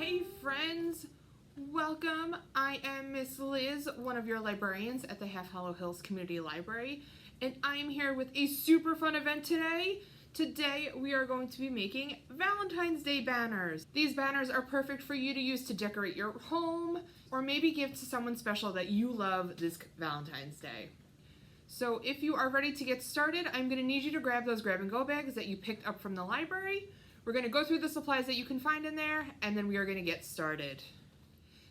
Hi friends, welcome. I am Miss Liz, one of your librarians at the Half Hollow Hills Community Library, and I am here with a super fun event today. Today we are going to be making Valentine's Day banners. These banners are perfect for you to use to decorate your home or maybe give to someone special that you love this Valentine's Day. So if you are ready to get started, I'm going to need you to grab those grab and go bags that you picked up from the library. We're going to go through the supplies that you can find in there, and then we are going to get started.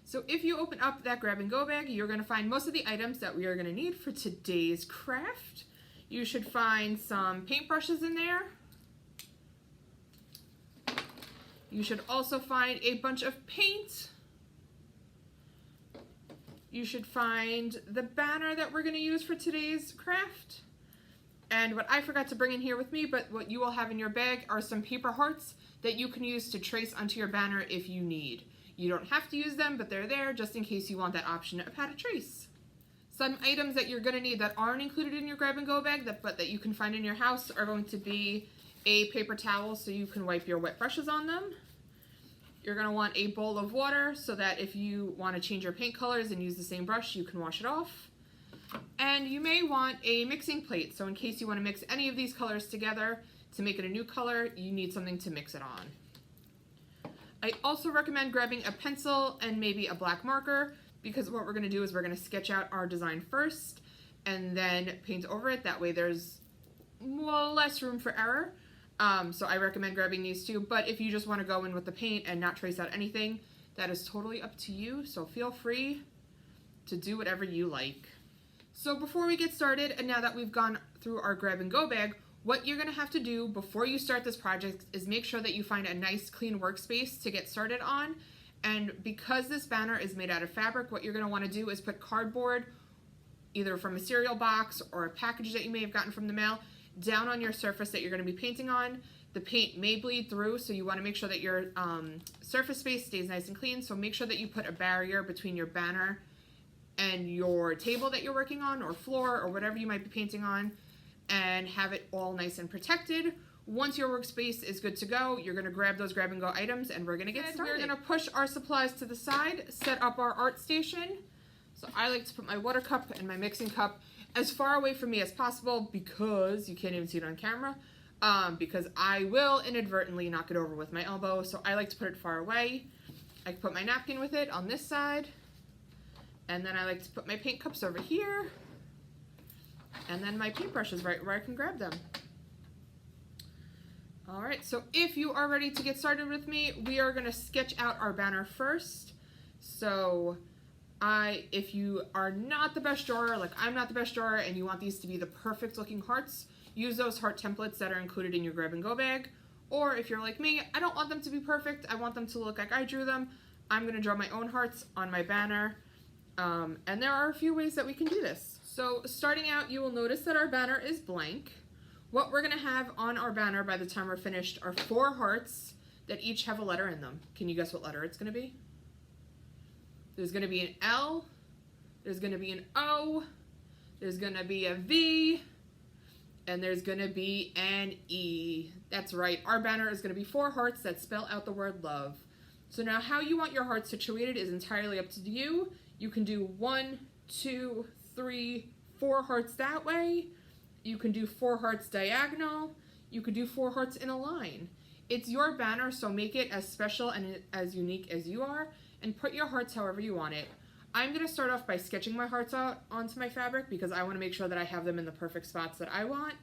So if you open up that grab and go bag, you're going to find most of the items that we are going to need for today's craft. You should find some paintbrushes in there. You should also find a bunch of paint. You should find the banner that we're going to use for today's craft. And what I forgot to bring in here with me, but what you will have in your bag are some paper hearts that you can use to trace onto your banner if you need. You don't have to use them, but they're there just in case you want that option of how to trace. Some items that you're going to need that aren't included in your grab and go bag but that you can find in your house are going to be a paper towel so you can wipe your wet brushes on them. You're going to want a bowl of water so that if you want to change your paint colors and use the same brush, you can wash it off. And you may want a mixing plate, so in case you want to mix any of these colors together to make it a new color, you need something to mix it on. I also recommend grabbing a pencil and maybe a black marker, because what we're going to do is we're going to sketch out our design first and then paint over it. That way there's less room for error. So I recommend grabbing these two, but if you just want to go in with the paint and not trace out anything, that is totally up to you, so feel free to do whatever you like. So before we get started, and now that we've gone through our grab and go bag, what you're going to have to do before you start this project is make sure that you find a nice clean workspace to get started on. And because this banner is made out of fabric, what you're going to want to do is put cardboard, either from a cereal box or a package that you may have gotten from the mail, down on your surface that you're going to be painting on. The paint may bleed through, so you want to make sure that your surface space stays nice and clean. So make sure that you put a barrier between your banner and your table that you're working on, or floor, or whatever you might be painting on, and have it all nice and protected. Once your workspace is good to go, you're going to grab those grab and go items and we're going to get started. We're going to push our supplies to the side, set up our art station. So I like to put my water cup and my mixing cup as far away from me as possible, because you can't even see it on camera, because I will inadvertently knock it over with my elbow, so I like to put it far away. I can put my napkin with it on this side. And then I like to put my paint cups over here, and then my paintbrushes right where I can grab them. All right, so if you are ready to get started with me, we are gonna sketch out our banner first. So if you are not the best drawer, like I'm not the best drawer, and you want these to be the perfect looking hearts, use those heart templates that are included in your grab and go bag. Or if you're like me, I don't want them to be perfect, I want them to look like I drew them, I'm gonna draw my own hearts on my banner. And there are a few ways that we can do this. So starting out, you will notice that our banner is blank. What we're going to have on our banner by the time we're finished are 4 hearts that each have a letter in them. Can you guess what letter it's going to be? There's going to be an L, there's going to be an O, there's going to be a V, and there's going to be an E. That's right, our banner is going to be 4 hearts that spell out the word love. So now how you want your hearts situated is entirely up to you. You can do 1, 2, 3, 4 hearts that way. You can do 4 hearts diagonal. You could do 4 hearts in a line. It's your banner, so make it as special and as unique as you are, and put your hearts however you want it. I'm going to start off by sketching my hearts out onto my fabric because I want to make sure that I have them in the perfect spots that I want,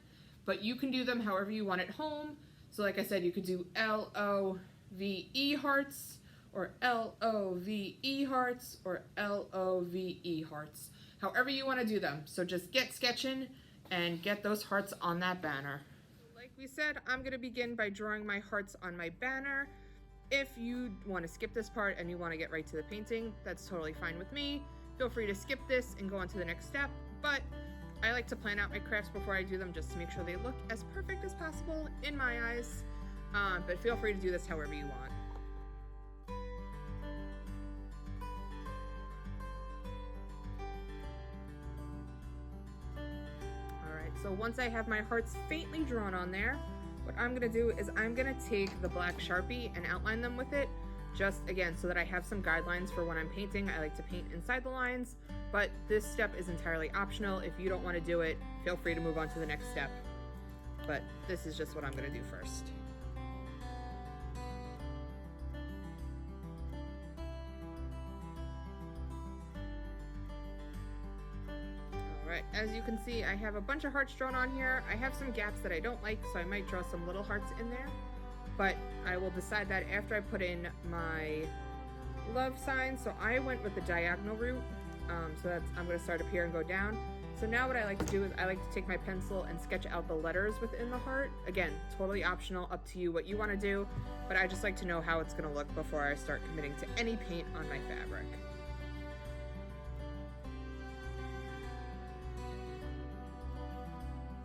but you can do them however you want at home. So like I said, you could do L-O-V-E hearts, or L-O-V-E hearts, or L-O-V-E hearts. However you want to do them. So just get sketching and get those hearts on that banner. Like we said, I'm going to begin by drawing my hearts on my banner. If you want to skip this part and you want to get right to the painting, that's totally fine with me. Feel free to skip this and go on to the next step, but I like to plan out my crafts before I do them just to make sure they look as perfect as possible in my eyes. But feel free to do this however you want. So once I have my hearts faintly drawn on there, what I'm going to do is I'm going to take the black Sharpie and outline them with it, just again, so that I have some guidelines for when I'm painting. I like to paint inside the lines, but this step is entirely optional. If you don't want to do it, feel free to move on to the next step. But this is just what I'm going to do first. Alright, as you can see, I have a bunch of hearts drawn on here. I have some gaps that I don't like, so I might draw some little hearts in there. But I will decide that after I put in my love sign. So I went with the diagonal route. So that's, I'm going to start up here and go down. So now what I like to do is I like to take my pencil and sketch out the letters within the heart. Again, totally optional, up to you what you want to do, but I just like to know how it's going to look before I start committing to any paint on my fabric.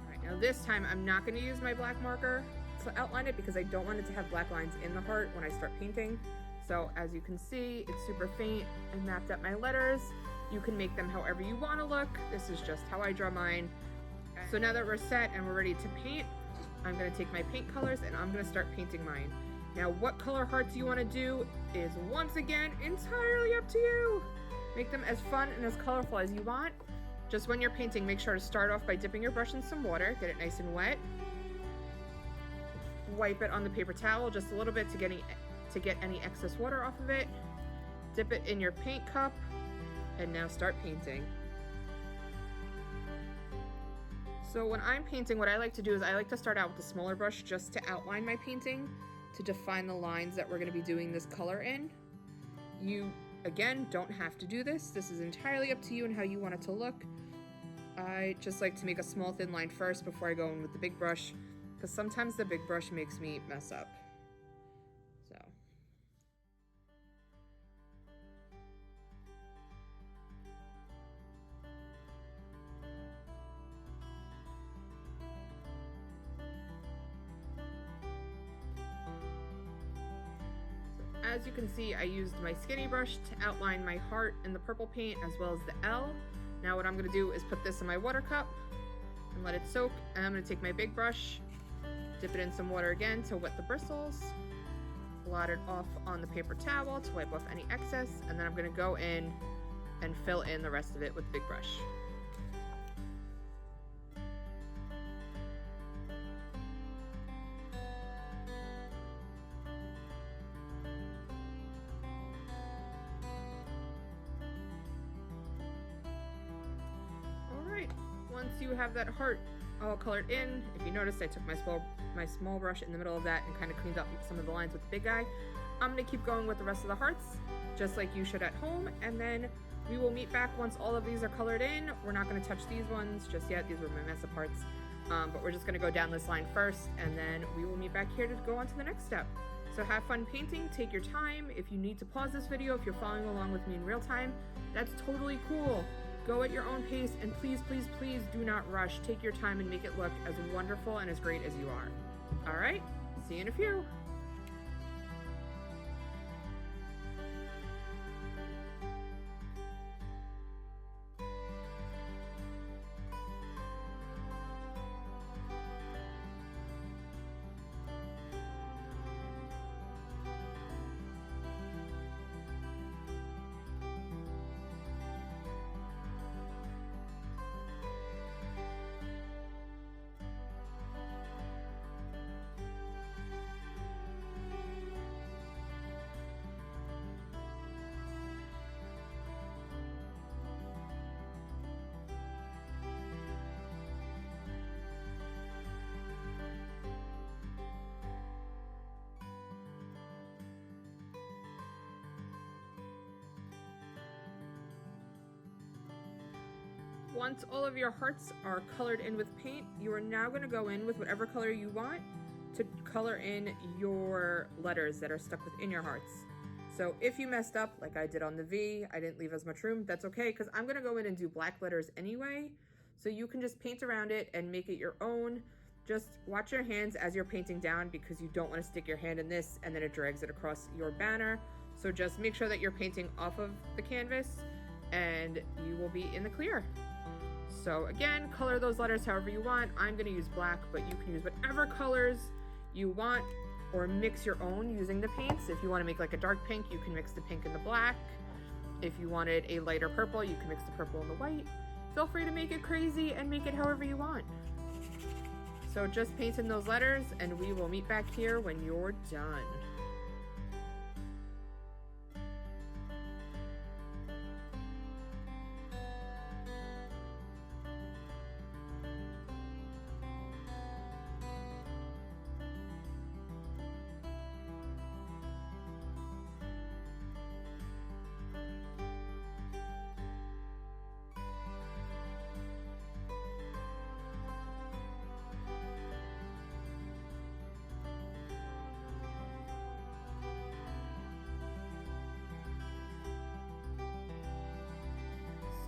Alright, now this time I'm not going to use my black marker to outline it because I don't want it to have black lines in the heart when I start painting. So as you can see, it's super faint. I mapped out my letters. You can make them however you want to look. This is just how I draw mine. So now that we're set and we're ready to paint, I'm going to take my paint colors and I'm going to start painting mine. Now what color hearts you want to do is once again entirely up to you. Make them as fun and as colorful as you want. Just when you're painting, make sure to start off by dipping your brush in some water, get it nice and wet. Wipe it on the paper towel just a little bit to get any excess water off of it. Dip it in your paint cup. And now start painting. So when I'm painting, what I like to do is I like to start out with a smaller brush just to outline my painting, to define the lines that we're going to be doing this color in. You, again, don't have to do this. This is entirely up to you and how you want it to look. I just like to make a small thin line first before I go in with the big brush, because sometimes the big brush makes me mess up. So. As you can see, I used my skinny brush to outline my heart in the purple paint as well as the L. Now what I'm going to do is put this in my water cup and let it soak. And I'm going to take my big brush, dip it in some water again to wet the bristles, blot it off on the paper towel to wipe off any excess, and then I'm going to go in and fill in the rest of it with the big brush. Once you have that heart all colored in, if you noticed I took my small brush in the middle of that and kind of cleaned up some of the lines with the big guy, I'm going to keep going with the rest of the hearts, just like you should at home, and then we will meet back once all of these are colored in. We're not going to touch these ones just yet, these were my mess up parts, but we're just going to go down this line first, and then we will meet back here to go on to the next step. So have fun painting, take your time. If you need to pause this video, if you're following along with me in real time, that's totally cool. Go at your own pace, and please, please, please do not rush. Take your time and make it look as wonderful and as great as you are. All right, see you in a few. Once all of your hearts are colored in with paint, you are now going to go in with whatever color you want to color in your letters that are stuck within your hearts. So if you messed up, like I did on the V, I didn't leave as much room, that's okay, because I'm going to go in and do black letters anyway. So you can just paint around it and make it your own. Just watch your hands as you're painting down, because you don't want to stick your hand in this and then it drags it across your banner. So just make sure that you're painting off of the canvas and you will be in the clear. So again, color those letters however you want. I'm going to use black, but you can use whatever colors you want. or mix your own using the paints. If you want to make like a dark pink, you can mix the pink and the black. If you wanted a lighter purple, you can mix the purple and the white. Feel free to make it crazy and make it however you want. So just paint in those letters and we will meet back here when you're done.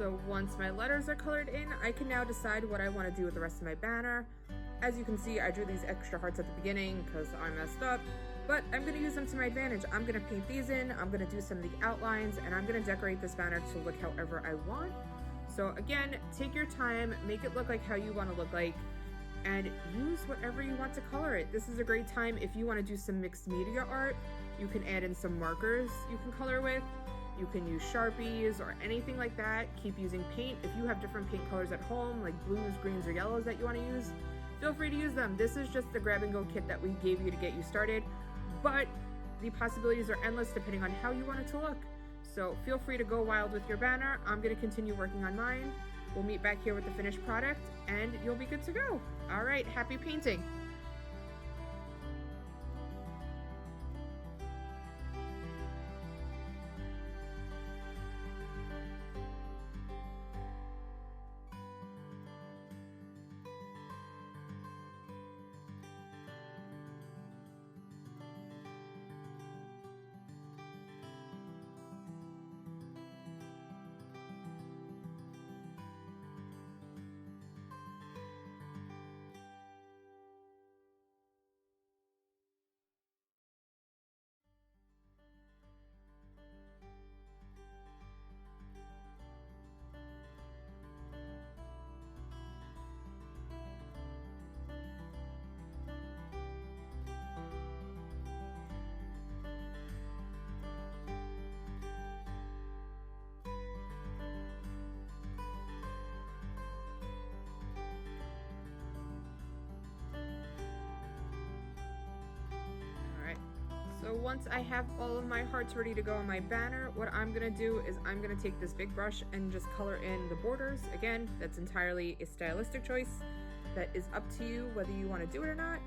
So once my letters are colored in, I can now decide what I want to do with the rest of my banner. As you can see, I drew these extra hearts at the beginning because I messed up, but I'm going to use them to my advantage. I'm going to paint these in, I'm going to do some of the outlines, and I'm going to decorate this banner to look however I want. So again, take your time, make it look like how you want to look like, and use whatever you want to color it. This is a great time if you want to do some mixed media art. You can add in some markers you can color with. You can use Sharpies or anything like that. Keep using paint. If you have different paint colors at home, like blues, greens, or yellows that you want to use, feel free to use them. This is just the grab and go kit that we gave you to get you started, but the possibilities are endless depending on how you want it to look. So feel free to go wild with your banner. I'm going to continue working on mine. We'll meet back here with the finished product and you'll be good to go. All right, happy painting. So once I have all of my hearts ready to go on my banner, what I'm gonna do is I'm gonna take this big brush and just color in the borders. Again, that's entirely a stylistic choice. That is up to you whether you wanna do it or not,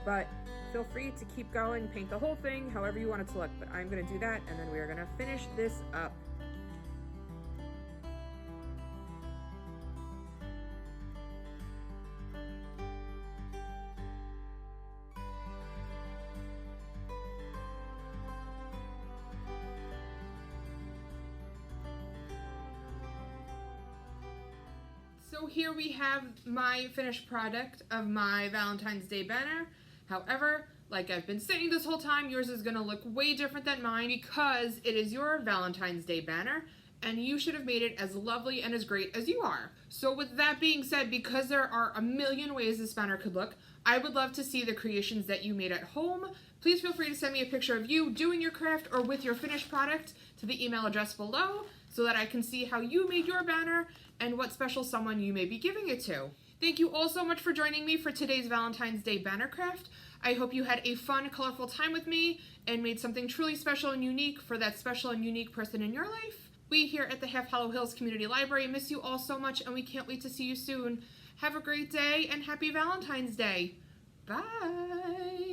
but feel free to keep going, paint the whole thing however you want it to look, but I'm gonna do that and then we are gonna finish this up. So here we have my finished product of my Valentine's Day banner. However, like I've been saying this whole time, yours is gonna look way different than mine because it is your Valentine's Day banner and you should have made it as lovely and as great as you are. So with that being said, because there are a million ways this banner could look, I would love to see the creations that you made at home. Please feel free to send me a picture of you doing your craft or with your finished product to the email address below so that I can see how you made your banner and what special someone you may be giving it to. Thank you all so much for joining me for today's Valentine's Day banner craft. I hope you had a fun, colorful time with me and made something truly special and unique for that special and unique person in your life. We here at the Half Hollow Hills Community Library miss you all so much and we can't wait to see you soon. Have a great day and happy Valentine's Day. Bye.